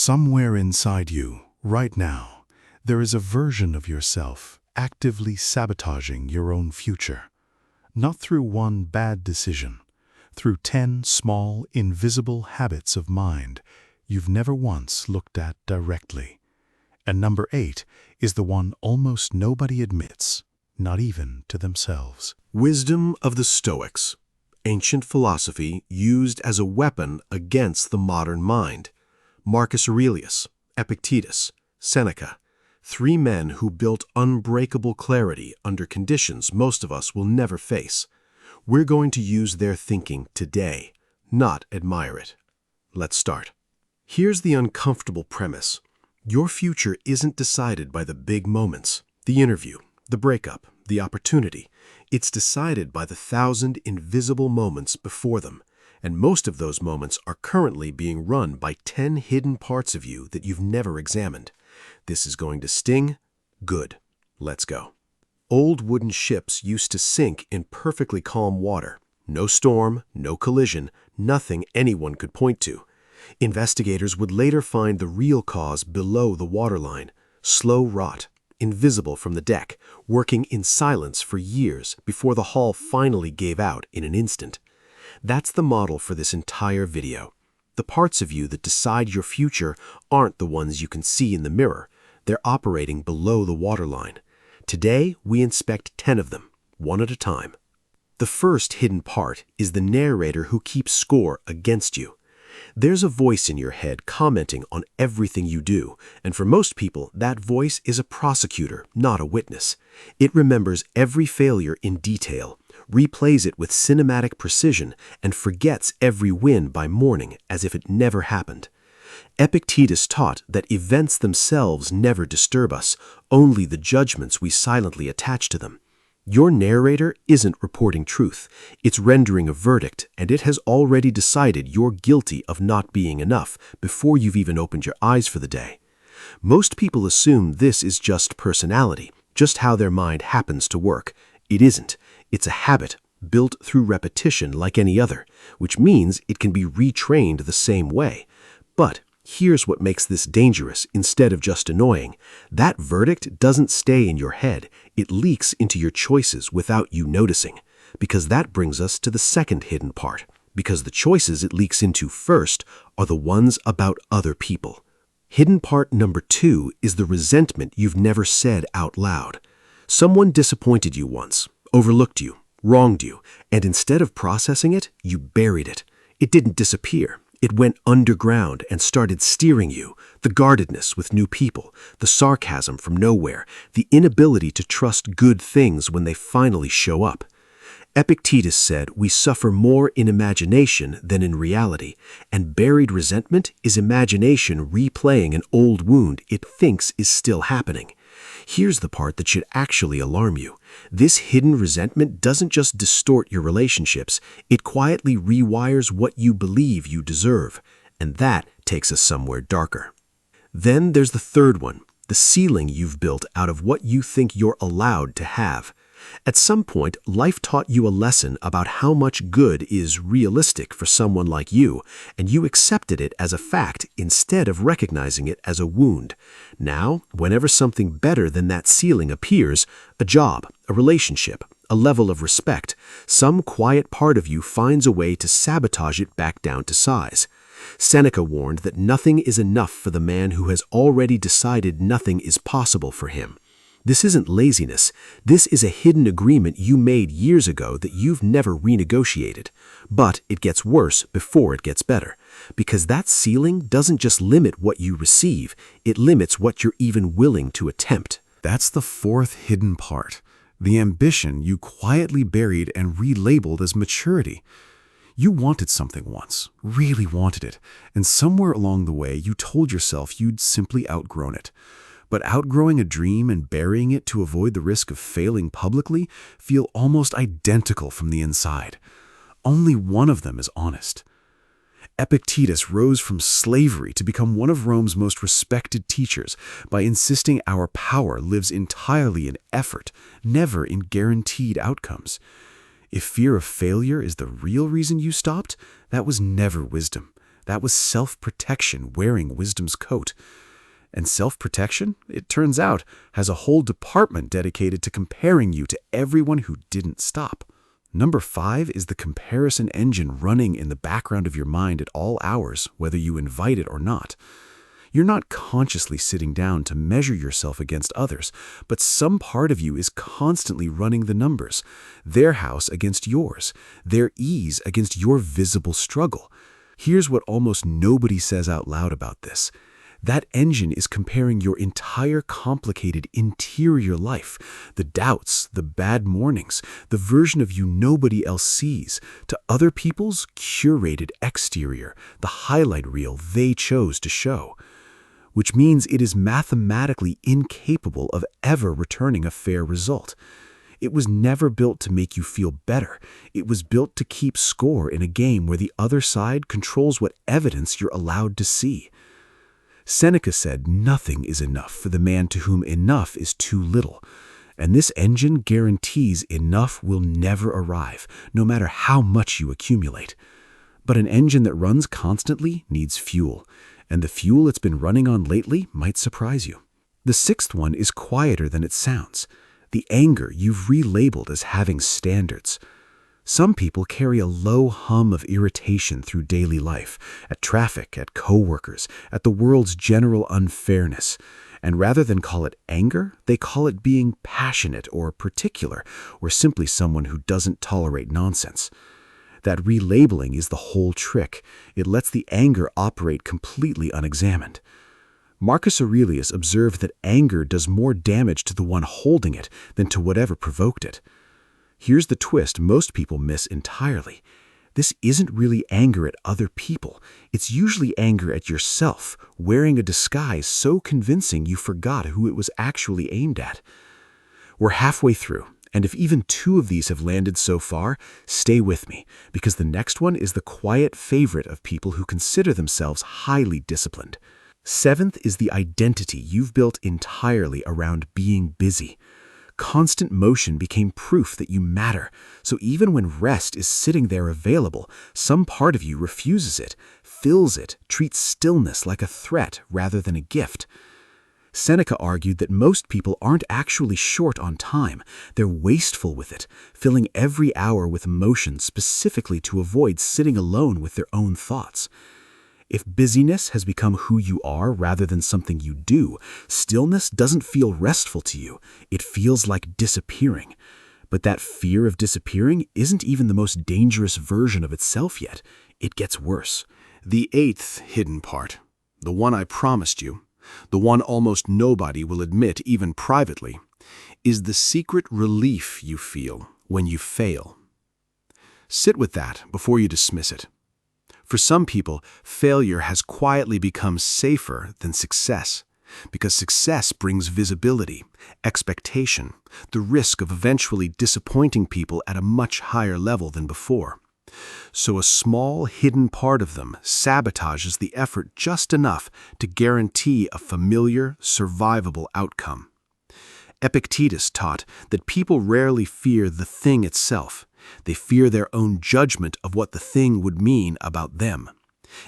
Somewhere inside you, right now, there is a version of yourself actively sabotaging your own future. Not through one bad decision, through 10 small, invisible habits of mind you've never once looked at directly. And number 8 is the one almost nobody admits, not even to themselves. Wisdom of the Stoics, ancient philosophy used as a weapon against the modern mind. Marcus Aurelius, Epictetus, Seneca, 3 men who built unbreakable clarity under conditions most of us will never face. We're going to use their thinking today, not admire it. Let's start. Here's the uncomfortable premise. Your future isn't decided by the big moments, the interview, the breakup, the opportunity. It's decided by the 1,000 invisible moments before them. And most of those moments are currently being run by 10 hidden parts of you that you've never examined. This is going to sting? Good. Let's go. Old wooden ships used to sink in perfectly calm water. No storm, no collision, nothing anyone could point to. Investigators would later find the real cause below the waterline: slow rot, invisible from the deck, working in silence for years before the hull finally gave out in an instant. That's the model for this entire video. The parts of you that decide your future aren't the ones you can see in the mirror. They're operating below the waterline. Today, we inspect 10 of them, one at a time. The first hidden part is the narrator who keeps score against you. There's a voice in your head commenting on everything you do, and for most people, that voice is a prosecutor, not a witness. It remembers every failure in detail, replays it with cinematic precision, and forgets every win by morning as if it never happened. Epictetus taught that events themselves never disturb us, only the judgments we silently attach to them. Your narrator isn't reporting truth. It's rendering a verdict, and it has already decided you're guilty of not being enough before you've even opened your eyes for the day. Most people assume this is just personality, just how their mind happens to work. It isn't. It's a habit, built through repetition like any other, which means it can be retrained the same way. But here's what makes this dangerous instead of just annoying. That verdict doesn't stay in your head. It leaks into your choices without you noticing. Because that brings us to the second hidden part. Because the choices it leaks into first are the ones about other people. Hidden part number 2 is the resentment you've never said out loud. Someone disappointed you once, overlooked you, wronged you, and instead of processing it, you buried it. It didn't disappear. It went underground and started steering you. The guardedness with new people, the sarcasm from nowhere, the inability to trust good things when they finally show up. Epictetus said we suffer more in imagination than in reality, and buried resentment is imagination replaying an old wound it thinks is still happening. Here's the part that should actually alarm you. This hidden resentment doesn't just distort your relationships, it quietly rewires what you believe you deserve, and that takes us somewhere darker. Then there's the third one, the ceiling you've built out of what you think you're allowed to have. At some point, life taught you a lesson about how much good is realistic for someone like you, and you accepted it as a fact instead of recognizing it as a wound. Now, whenever something better than that ceiling appears, a job, a relationship, a level of respect, some quiet part of you finds a way to sabotage it back down to size. Seneca warned that nothing is enough for the man who has already decided nothing is possible for him. This isn't laziness. This is a hidden agreement you made years ago that you've never renegotiated. But it gets worse before it gets better. Because that ceiling doesn't just limit what you receive, it limits what you're even willing to attempt. That's the fourth hidden part, the ambition you quietly buried and relabeled as maturity. You wanted something once, really wanted it, and somewhere along the way you told yourself you'd simply outgrown it. But outgrowing a dream and burying it to avoid the risk of failing publicly feel almost identical from the inside. Only one of them is honest. Epictetus rose from slavery to become one of Rome's most respected teachers by insisting our power lives entirely in effort, never in guaranteed outcomes. If fear of failure is the real reason you stopped, that was never wisdom. That was self-protection wearing wisdom's coat. And self-protection, it turns out, has a whole department dedicated to comparing you to everyone who didn't stop. Number 5 is the comparison engine running in the background of your mind at all hours, whether you invite it or not. You're not consciously sitting down to measure yourself against others, but some part of you is constantly running the numbers, their house against yours, their ease against your visible struggle. Here's what almost nobody says out loud about this. That engine is comparing your entire complicated interior life, the doubts, the bad mornings, the version of you nobody else sees, to other people's curated exterior, the highlight reel they chose to show. Which means it is mathematically incapable of ever returning a fair result. It was never built to make you feel better. It was built to keep score in a game where the other side controls what evidence you're allowed to see. Seneca said nothing is enough for the man to whom enough is too little, and this engine guarantees enough will never arrive, no matter how much you accumulate. But an engine that runs constantly needs fuel, and the fuel it's been running on lately might surprise you. The 6th one is quieter than it sounds. The anger you've relabeled as having standards. Some people carry a low hum of irritation through daily life, at traffic, at coworkers, at the world's general unfairness. And rather than call it anger, they call it being passionate or particular, or simply someone who doesn't tolerate nonsense. That relabeling is the whole trick. It lets the anger operate completely unexamined. Marcus Aurelius observed that anger does more damage to the one holding it than to whatever provoked it. Here's the twist most people miss entirely. This isn't really anger at other people. It's usually anger at yourself, wearing a disguise so convincing you forgot who it was actually aimed at. We're halfway through, and if even 2 of these have landed so far, stay with me, because the next one is the quiet favorite of people who consider themselves highly disciplined. 7th is the identity you've built entirely around being busy. Constant motion became proof that you matter, so even when rest is sitting there available, some part of you refuses it, fills it, treats stillness like a threat rather than a gift. Seneca argued that most people aren't actually short on time, they're wasteful with it, filling every hour with motion specifically to avoid sitting alone with their own thoughts. If busyness has become who you are rather than something you do, stillness doesn't feel restful to you. It feels like disappearing. But that fear of disappearing isn't even the most dangerous version of itself yet. It gets worse. The 8th hidden part, the one I promised you, the one almost nobody will admit even privately, is the secret relief you feel when you fail. Sit with that before you dismiss it. For some people, failure has quietly become safer than success, because success brings visibility, expectation, the risk of eventually disappointing people at a much higher level than before. So a small, hidden part of them sabotages the effort just enough to guarantee a familiar, survivable outcome. Epictetus taught that people rarely fear the thing itself. They fear their own judgment of what the thing would mean about them.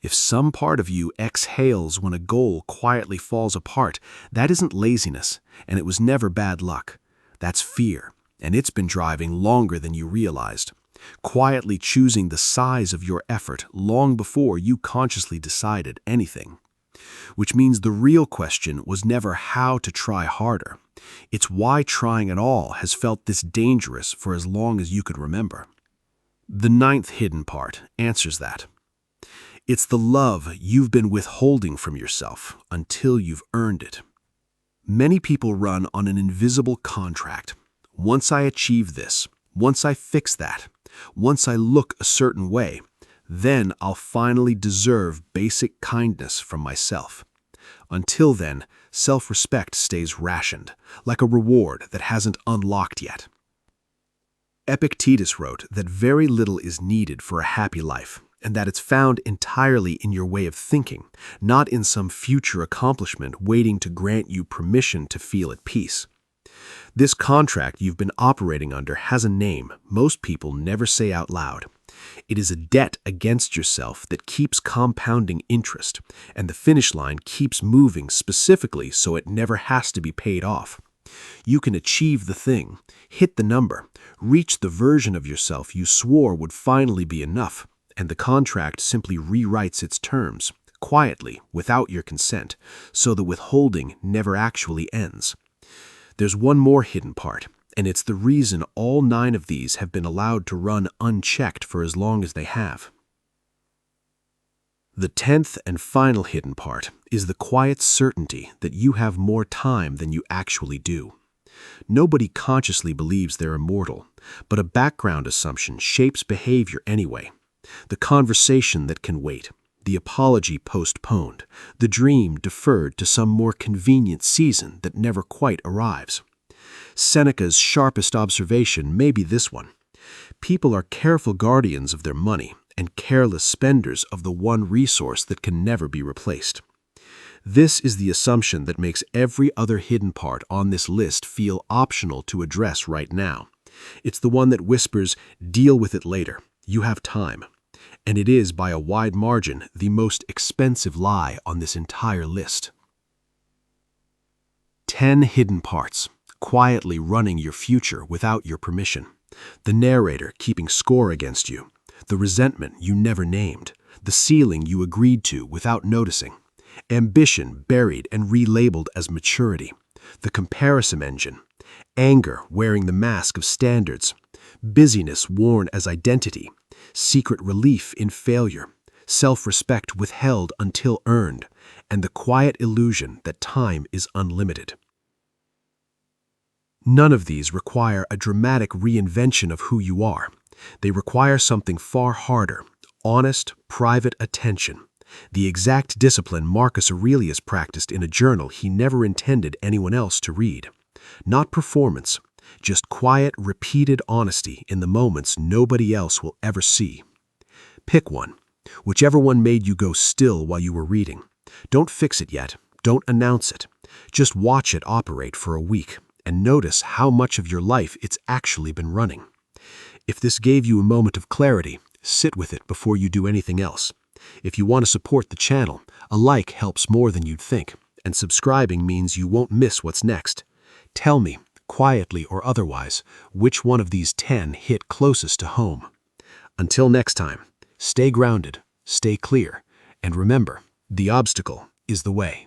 If some part of you exhales when a goal quietly falls apart, that isn't laziness, and it was never bad luck. That's fear, and it's been driving longer than you realized, quietly choosing the size of your effort long before you consciously decided anything. Which means the real question was never how to try harder. It's why trying at all has felt this dangerous for as long as you could remember. The 9th hidden part answers that. It's the love you've been withholding from yourself until you've earned it. Many people run on an invisible contract. Once I achieve this, once I fix that, once I look a certain way, then I'll finally deserve basic kindness from myself. Until then, self-respect stays rationed, like a reward that hasn't unlocked yet. Epictetus wrote that very little is needed for a happy life, and that it's found entirely in your way of thinking, not in some future accomplishment waiting to grant you permission to feel at peace. This contract you've been operating under has a name most people never say out loud. It is a debt against yourself that keeps compounding interest, and the finish line keeps moving specifically so it never has to be paid off. You can achieve the thing, hit the number, reach the version of yourself you swore would finally be enough, and the contract simply rewrites its terms, quietly, without your consent, so the withholding never actually ends. There's one more hidden part, and it's the reason all 9 of these have been allowed to run unchecked for as long as they have. The 10th and final hidden part is the quiet certainty that you have more time than you actually do. Nobody consciously believes they're immortal, but a background assumption shapes behavior anyway. The conversation that can wait, the apology postponed, the dream deferred to some more convenient season that never quite arrives. Seneca's sharpest observation may be this one: people are careful guardians of their money and careless spenders of the one resource that can never be replaced. This is the assumption that makes every other hidden part on this list feel optional to address right now. It's the one that whispers, "Deal with it later. You have time." And it is, by a wide margin, the most expensive lie on this entire list. 10 hidden parts, quietly running your future without your permission. The narrator keeping score against you. The resentment you never named. The ceiling you agreed to without noticing. Ambition buried and relabeled as maturity. The comparison engine. Anger wearing the mask of standards. Busyness worn as identity. Secret relief in failure. Self-respect withheld until earned. And the quiet illusion that time is unlimited. None of these require a dramatic reinvention of who you are. They require something far harder: honest, private attention. The exact discipline Marcus Aurelius practiced in a journal he never intended anyone else to read. Not performance, just quiet, repeated honesty in the moments nobody else will ever see. Pick one, whichever one made you go still while you were reading. Don't fix it yet. Don't announce it. Just watch it operate for a week and notice how much of your life it's actually been running. If this gave you a moment of clarity, sit with it before you do anything else. If you want to support the channel, a like helps more than you'd think, and subscribing means you won't miss what's next. Tell me, quietly or otherwise, which one of these 10 hit closest to home. Until next time, stay grounded, stay clear, and remember, the obstacle is the way.